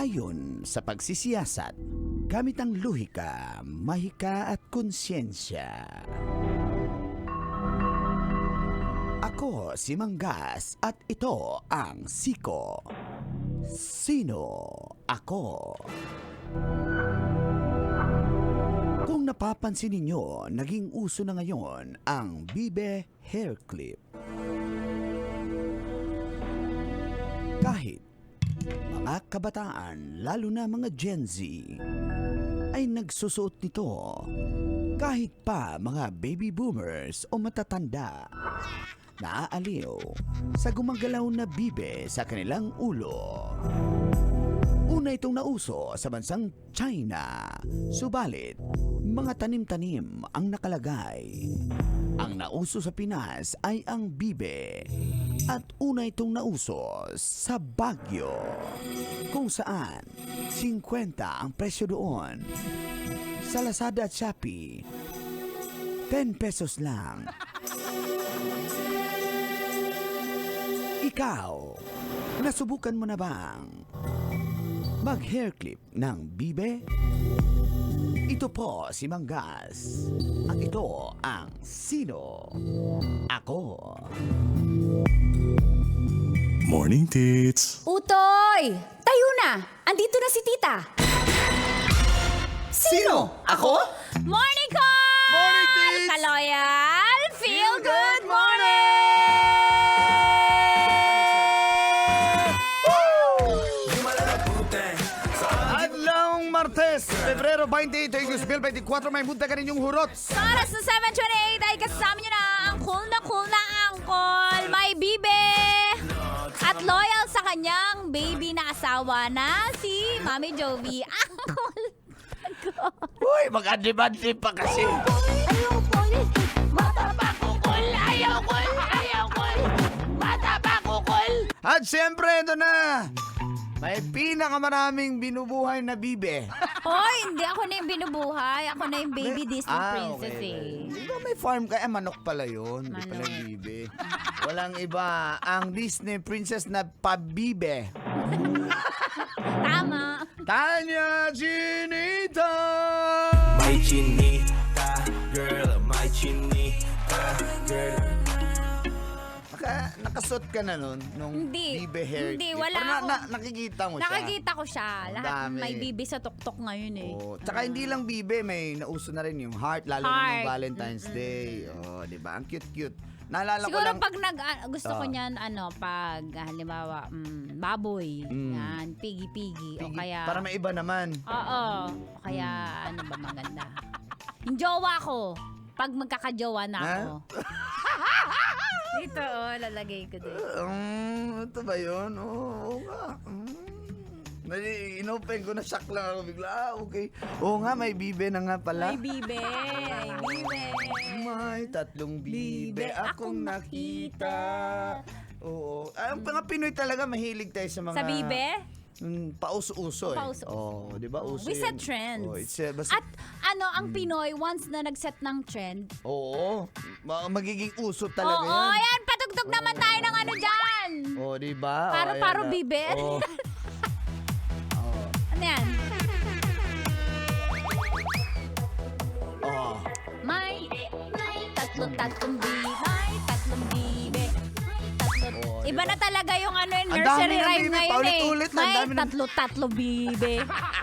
Ayon sa pagsisiyasat, gamit ang luhika, mahika at konsyensya. Ako si Manggas at ito ang Siko. Sino ako? Kung napapansin ninyo, naging uso na ngayon ang bibe hair clip. Kahit mga kabataan, lalo na mga Gen Z, ay nagsusuot nito. Kahit pa mga baby boomers o matatanda, naaaliw sa gumagalaw na bibe sa kanilang ulo. Una itong nauso sa bansang China, subalit mga tanim-tanim ang nakalagay. Ang nauso sa Pinas ay ang bibe at una itong nauso sa Baguio, kung saan 50 ang presyo doon. Sa Lazada at Shopee, 10 pesos lang. Ikaw, nasubukan mo na bang mag-hair clip ng bibe? Ito po si Manggas. At ito ang Sino Ako. Morning, Tits! Utoy! Tayo na! Andito na si tita! Sino Ako? Morning, Call! Morning, Tits! Kaloyal! Feel good morning! Adlong Martes, Pebrero 20, 2024, may munta ka ninyong hurot. Sa oras na 7:28 ay kasama niyo na ang cool na angkol. May bibe! At loyal sa kanyang baby na asawa na si Mami Jovi. Angkol! Uy, mag-adibadli pa kasi. Ayaw, Col! Bata pa ko, Col! Ayaw, Col! Bata pa ko, Col! At siyempre, ito na. May pinakamaraming binubuhay na bibe. Hoy, hindi ako na yung binubuhay. Ako na yung baby Disney princess okay. eh. Di ba may farm ka? Manok pala yun. Di pala Manok. bibe. Walang iba. Ang Disney princess na pabibe. Tama. Tanya Chinita! My chinita, girl, my chinita, girl. Nakasot ka na nun nung Hindi. bibe hair Hindi, clip? wala Or ako. nakikita mo siya? Nakakita ko siya. Ang Lahat dami. may bibi sa tuktok ngayon eh. Oh, tsaka hindi lang bibe, may nauso na rin yung heart, lalo na Heart. nung Valentine's Day. Oh, di ba? Ang cute-cute. Naalala ko Siguro lang, pag gusto ko Oh. niyan, pag halimbawa, baboy, yan, pigi-pigi, o kaya, para may iba naman. oo, o kaya, ano ba maganda? Yung jowa ko, pag magkakajowa na Ha? ako. Dito, lalagay ko dito. Ito ba yun? Oo nga. Inopen ko na, shock lang ako bigla. Okay. Oo nga, may bibe na nga pala. May bibe, may bibe. May tatlong bibe Bibe akong akong nakita. Oo. Ang mga Pinoy talaga mahilig tayo sa mga... Sa bibe? Pauso-uso eh. Pauso-uso. Oh, di ba? Uso We yun. set trends. Oh, basta, At ang Pinoy, once na nag-set ng trend, oo. Magiging uso oo, talaga yan. ayan, patugtog naman tayo ng ano dyan. Oh, di ba? Paro-paro bibe. Oh. Ano yan? Oh. May tatlong bibe. May tatlong bibe. Oh, Iba na talaga yung Ang dami nursery ng rhyme bibe, ngayon eh. paulit-ulit na, ang May dami ng- tatlo bibe.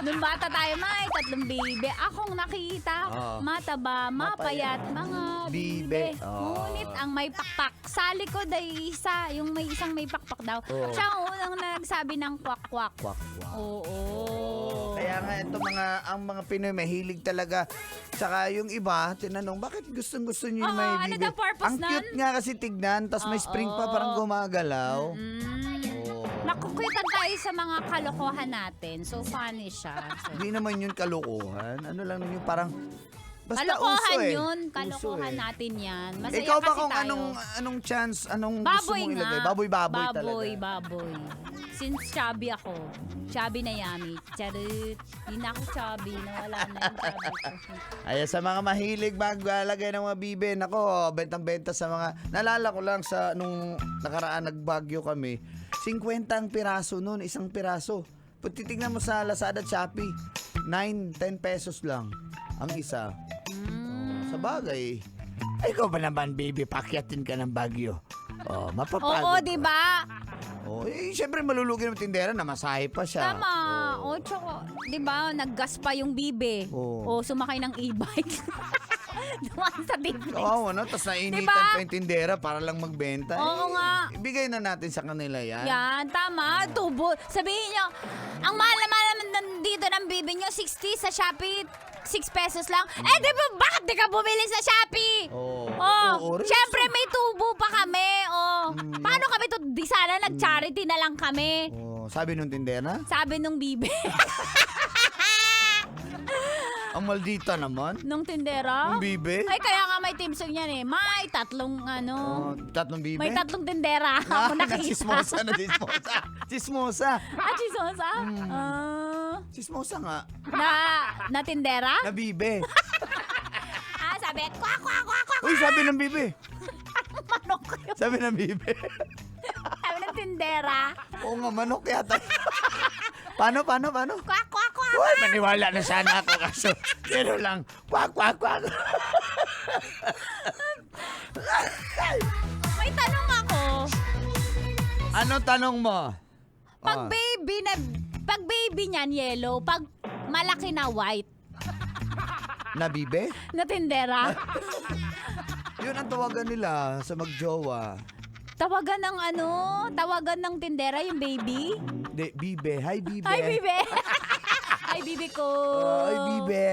Nung bata tayo, may tatlong bibe. Akong nakita, Oh. mataba, mapayat, mga bibe. Bibe. Oh. Ngunit ang may pakpak, sa likod ay isa, yung may isang may pakpak daw. Oh. Siya ang unang nagsabi ng kwak-kwak. Kwak-kwak. Oo. Kaya nga ito ang mga Pinoy mahilig talaga. Tsaka yung iba, tinanong, bakit gustong-gusto niyo yung Oo, may ano bibe? daw purpose Ang cute nun? nga kasi tignan, tapos may spring pa, parang gumagalaw. Oh. Nakukuitan tayo sa mga kalokohan natin. So, funny siya. So, Hindi naman yun kalokohan. Ano lang yun, parang, basta kalokohan uso eh. yun. Uso Kalokohan eh. natin yan. Masaya Ikaw ba kasi kung tayo. anong chance, anong gusto Baboy mong nga. ilagay? Baboy talaga. Baboy. Since chubby ako. Chubby na yummy. Charot. Hindi na ako chubby. Nawala na yung chubby ko. Ayan, sa mga mahilig maglalagay ng mga bibe, nako, bentang-benta sa mga, nalala ko lang sa nung nakaraan nagbagyo kami, 50 ang piraso nun, isang piraso. Pag titignan mo sa Lazada at Shopee, 9, 10 pesos lang ang isa. Sa bagay, ay ikaw ba naman, baby, pakyatin ka ng Baguio. Mapapagod. Oo, di ba? Siyempre malulugi ng tindera na masahe pa siya. Tama. Tsaka, di ba, naggas pa yung bibe. Oo. Sumakay ng e-bike. Dumaan sa difference. Oo, no? Tapos nainitan Diba? pa yung tindera para lang magbenta. Oo nga. Ibigay na natin sa kanila yan. Yan, tama. Tubo. Sabihin nyo, ang mahal naman nandito ng bibi nyo, 60 sa Shopee, 6 pesos lang. Di ba, bakit di ka bumili sa Shopee? Oo, rin. Siyempre may tubo pa kami. Paano kami to? Di sana nag-charity na lang kami. Sabi nung tindera, Sabi nung bibi. ang maldita naman. Nung tindera. Nung bibe. Ay, kaya nga may team song yan eh. May tatlong Tatlong bibe. may tatlong tindera. Ako nakita. Chismosa na chismosa. Chismosa. Chismosa? Chismosa nga. Na tindera? Na bibe. Sabi, kwa, kwa, kwa, kwa. Uy, sabi ng bibe. Manok yun. Sabi ng bibe. Sabi ng tindera. Oo nga, manok yata. Paano? Kwa, kwa, kwa. Uy, maniwala na sana ako kaso. Pero lang, kwak. May tanong ako. Ano tanong mo? Pag baby niyan yellow, pag malaki na white, Na bibe? na tindera, Yun ang tawagan nila sa magjowa. tawagan ng tindera yung baby. De, bibe. Hi, bibe. Hi, bibe. Hi, bibe ko. Hi, bibe.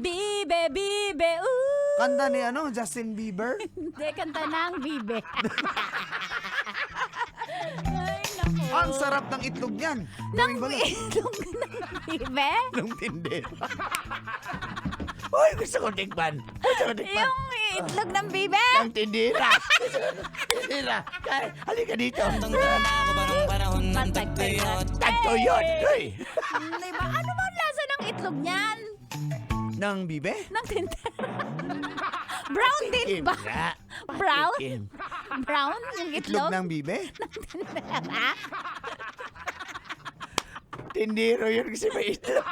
Bibe. Kanta ni Justin Bieber? Hindi, kanta ng bibe. Ay, naku. Ang sarap ng itlog niyan. Nang Gawing balot. itlog ng bibe? Nung tindera. Uy, gusto ko tikman. Yung itlog ng bibe? Ang tindera. Tindera. Halika dito. Tagtuyot. Uy. Diba? Ano ba ang lasa ng itlog niyan? Ng bibe? Ng tindera. Brown din ba? Tindera. Brown? Patikim. Brown yung Itlog itlog? ng bibe? Tindera? Tindero yun kasi may itlog.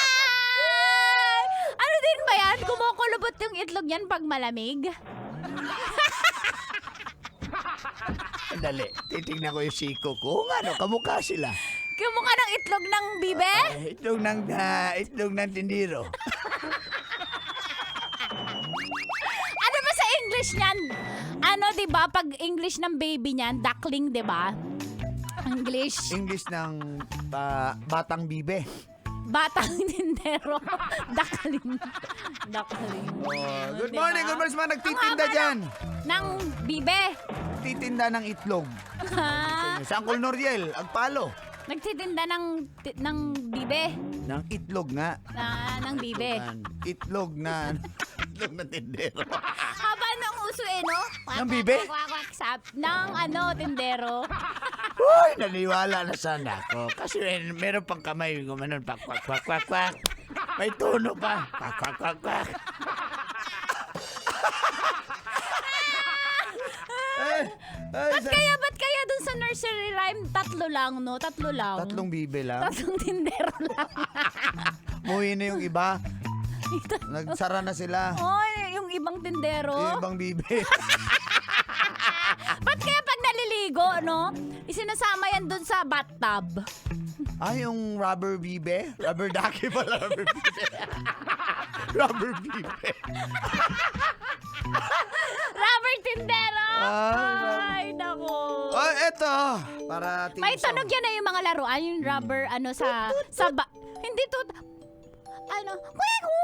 Ay! Ano din ba yan? Kumukulubot yung itlog niyan pag malamig? Dali, titignan ko yung siko ko. Kamukha sila. Kumukha ng itlog ng bibe? Itlog ng tindero. Ano ba sa English niyan? Diba? Pag English ng baby niyan, duckling, diba? English. English ng batang bibe. Batang tindero. Duckling. Good Diba? morning, good morning sa mga nagtitinda dyan. Ng bibe. Titinda ng itlog. Ha? Sa Uncle Noriel, Agpalo. Nagtitinda ng bibe. Ng itlog nga. Ng bibe. Itlog na tindero. Haba ng uso no? Ng bibe? Ng tindero. Uy, naniwala na sana ako. Kasi meron pang kamay gumanon. Kwak. May tono pa. Kwak. Ba't kaya dun sa nursery rhyme, tatlo lang, no? Tatlo lang. Tatlong bibe lang. Tatlong tindero lang. Muwi na yung iba. Nagsara na sila. Yung ibang tindero. Yung ibang bibe. Ba't kaya pag naliligo, no? Isinasama yan dun sa bathtub. Yung rubber bibe? Rubber ducky pala, rubber bibe. Rubber bibe. Rubber tindero! Ay, naku. Eto. Para May tunog yan na yung mga laruan, yung rubber, hindi to, kwiku.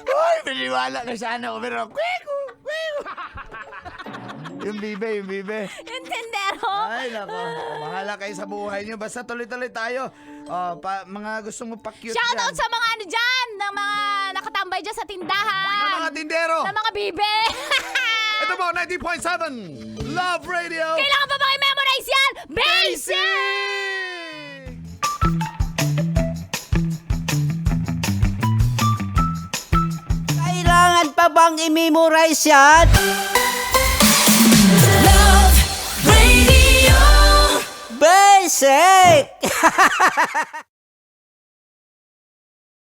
Uy, piniwala na sana ako. Pero, kwiku. Yung bibe. Yung tindero. Ay, nako. Bahala kayo sa buhay nyo. Basta tuloy-tuloy tayo. Mga gusto mo pa-cute Shoutout dyan. sa mga dyan, na mga nakatambay dyan sa tindahan. Mga tindero. Na mga bibe. Ito po, 90.7 Love Radio. Kailangan pa ba i-memorize yan? Basic! Kailangan pa bang i-memorize yan? Love Radio. sake!